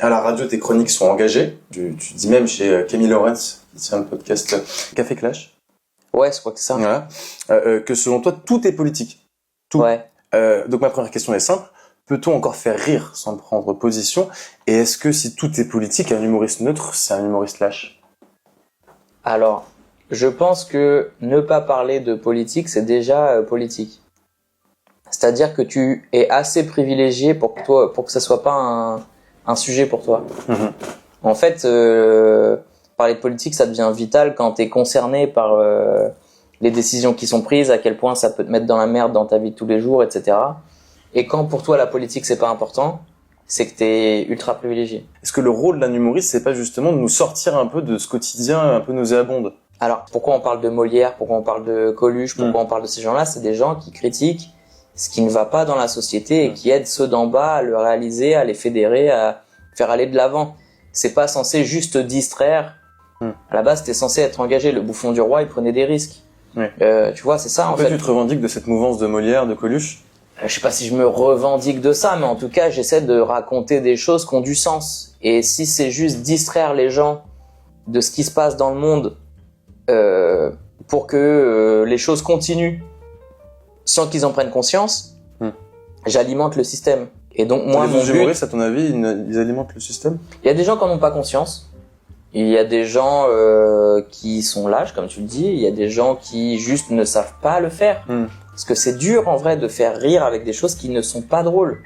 À la radio, tes chroniques sont engagées. Tu dis même chez Camille Laurens, qui tient le podcast Café Clash. Ouais, je crois que c'est ça. Voilà. Que selon toi, tout est politique. Tout. Ouais. Donc ma première question est simple. Peut-on encore faire rire sans prendre position? Et est-ce que si tout est politique, un humoriste neutre, c'est un humoriste lâche? Alors, je pense que ne pas parler de politique, c'est déjà politique. C'est-à-dire que tu es assez privilégié pour que ça soit pas un sujet pour toi. Mm-hmm. En fait, parler de politique, ça devient vital quand t'es concerné par les décisions qui sont prises, à quel point ça peut te mettre dans la merde dans ta vie de tous les jours, etc. Et quand pour toi la politique c'est pas important, c'est que t'es ultra privilégié. Est-ce que le rôle d'un humoriste, c'est pas justement de nous sortir un peu de ce quotidien un peu nauséabonde? Alors, pourquoi on parle de Molière, pourquoi on parle de Coluche, pourquoi on parle de ces gens-là? C'est des gens qui critiquent ce qui ne va pas dans la société et qui aident ceux d'en bas à le réaliser, à les fédérer, à faire aller de l'avant. C'est pas censé juste distraire. À la base, t'es censé être engagé. Le bouffon du roi, il prenait des risques. Tu vois, c'est ça en fait. Tu te revendiques de cette mouvance de Molière, de Coluche? Je sais pas si je me revendique de ça, mais en tout cas, j'essaie de raconter des choses qui ont du sens. Et si c'est juste distraire les gens de ce qui se passe dans le monde pour que les choses continuent sans qu'ils en prennent conscience, j'alimente le système. Et donc moi, les humoristes, à ton avis, ils alimentent le système? Il y a des gens qui n'en ont pas conscience. Il y a des gens qui sont lâches, comme tu le dis. Il y a des gens qui juste ne savent pas le faire. Parce que c'est dur en vrai de faire rire avec des choses qui ne sont pas drôles.